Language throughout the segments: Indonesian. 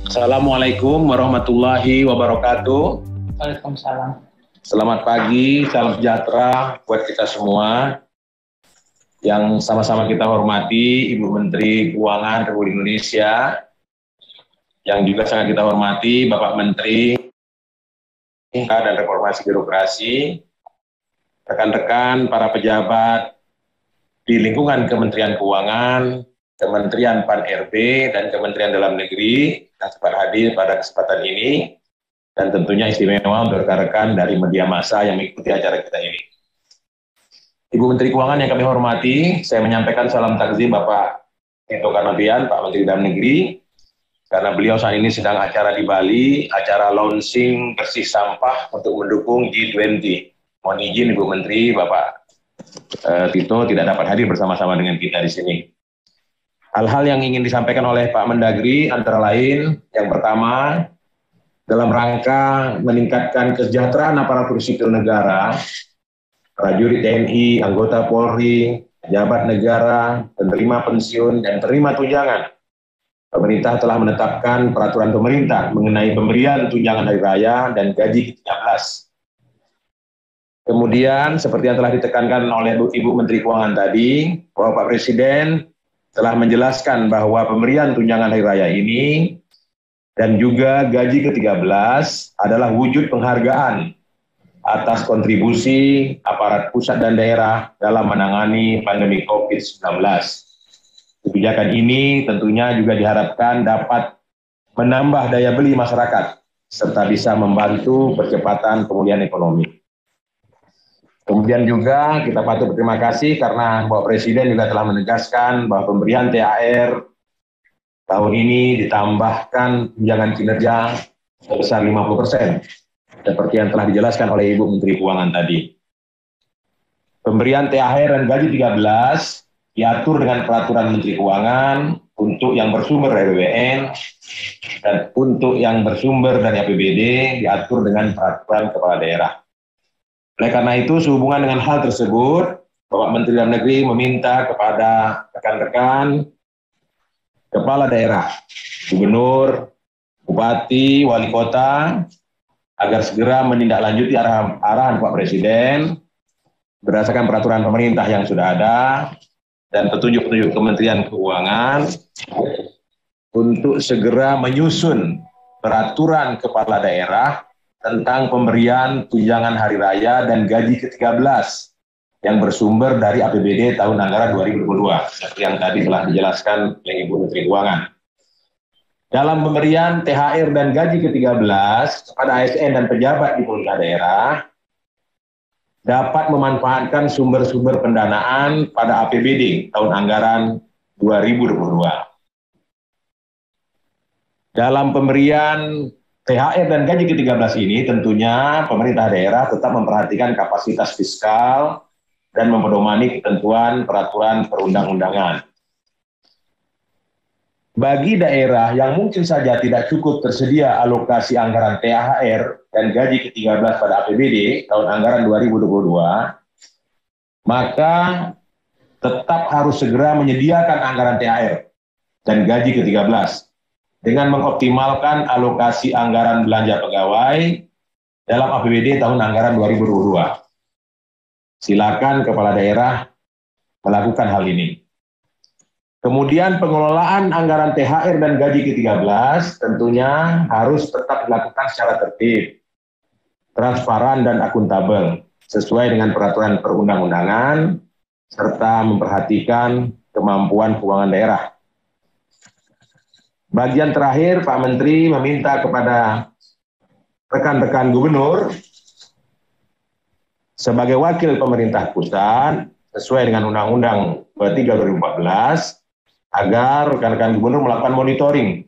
Assalamualaikum warahmatullahi wabarakatuh. Waalaikumsalam. Selamat pagi, salam sejahtera buat kita semua. Yang sama-sama kita hormati Ibu Menteri Keuangan Republik Indonesia, yang juga sangat kita hormati Bapak Menteri dan Reformasi Birokrasi, rekan-rekan para pejabat di lingkungan Kementerian Keuangan, Kementerian Pan-RB, dan Kementerian Dalam Negeri yang sempat hadir pada kesempatan ini, dan tentunya istimewa untuk rekan-rekan dari media massa yang mengikuti acara kita ini. Ibu Menteri Keuangan yang kami hormati, saya menyampaikan salam takzim Bapak Tito Karnavian, Pak Menteri Dalam Negeri, karena beliau saat ini sedang acara di Bali, acara launching bersih sampah untuk mendukung G20. Mohon izin Ibu Menteri, Bapak Tito tidak dapat hadir bersama-sama dengan kita di sini. Hal-hal yang ingin disampaikan oleh Pak Mendagri antara lain, yang pertama, dalam rangka meningkatkan kesejahteraan aparatur sipil negara, prajurit TNI, anggota Polri, pejabat negara, penerima pensiun, dan penerima tunjangan, pemerintah telah menetapkan peraturan pemerintah mengenai pemberian tunjangan hari raya dan gaji ke-13. Kemudian, seperti yang telah ditekankan oleh Ibu Menteri Keuangan tadi, bahwa Pak Presiden telah menjelaskan bahwa pemberian tunjangan hari raya ini dan juga gaji ke-13 adalah wujud penghargaan atas kontribusi aparat pusat dan daerah dalam menangani pandemi COVID-19. Kebijakan ini tentunya juga diharapkan dapat menambah daya beli masyarakat serta bisa membantu percepatan pemulihan ekonomi. Kemudian juga kita patut berterima kasih karena Bapak Presiden juga telah menegaskan bahwa pemberian THR tahun ini ditambahkan tunjangan kinerja sebesar 50%, seperti yang telah dijelaskan oleh Ibu Menteri Keuangan tadi. Pemberian THR dan gaji 13 diatur dengan peraturan Menteri Keuangan untuk yang bersumber dari BPN dan untuk yang bersumber dari APBD diatur dengan peraturan kepala daerah. Oleh karena itu, sehubungan dengan hal tersebut, Bapak Menteri Dalam Negeri meminta kepada rekan-rekan kepala daerah, gubernur, bupati, wali kota, agar segera menindaklanjuti arahan Pak Presiden berdasarkan peraturan pemerintah yang sudah ada dan petunjuk-petunjuk Kementerian Keuangan untuk segera menyusun peraturan kepala daerah tentang pemberian tunjangan hari raya dan gaji ke-13 yang bersumber dari APBD tahun anggaran 2022, seperti yang tadi telah dijelaskan oleh Ibu Menteri Keuangan. Dalam pemberian THR dan gaji ke-13 kepada ASN dan pejabat di pemerintah daerah, dapat memanfaatkan sumber-sumber pendanaan pada APBD tahun anggaran 2022. Dalam pemberian THR dan gaji ke-13 ini tentunya pemerintah daerah tetap memperhatikan kapasitas fiskal dan mempedomani ketentuan peraturan perundang-undangan. Bagi daerah yang mungkin saja tidak cukup tersedia alokasi anggaran THR dan gaji ke-13 pada APBD tahun anggaran 2022, maka tetap harus segera menyediakan anggaran THR dan gaji ke-13 dengan mengoptimalkan alokasi anggaran belanja pegawai dalam APBD tahun anggaran 2022. Silakan kepala daerah melakukan hal ini. Kemudian pengelolaan anggaran THR dan gaji ke-13 tentunya harus tetap dilakukan secara tertib, transparan dan akuntabel sesuai dengan peraturan perundang-undangan serta memperhatikan kemampuan keuangan daerah. Bagian terakhir, Pak Menteri meminta kepada rekan-rekan gubernur sebagai wakil pemerintah pusat sesuai dengan Undang-Undang 23 2014 agar rekan-rekan gubernur melakukan monitoring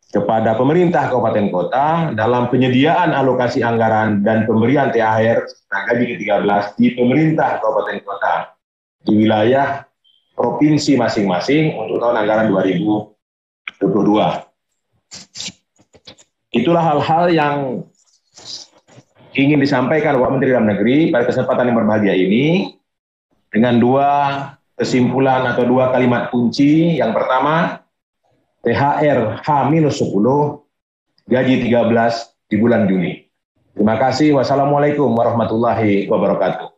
kepada pemerintah kabupaten kota dalam penyediaan alokasi anggaran dan pemberian THR dan gaji ke-13 di pemerintah kabupaten kota di wilayah provinsi masing-masing untuk tahun anggaran 2022. Itulah hal-hal yang ingin disampaikan Bapak Menteri Dalam Negeri pada kesempatan yang berbahagia ini dengan dua kesimpulan atau dua kalimat kunci. Yang pertama, THR H-10, gaji 13 di bulan Juni. Terima kasih. Wassalamualaikum warahmatullahi wabarakatuh.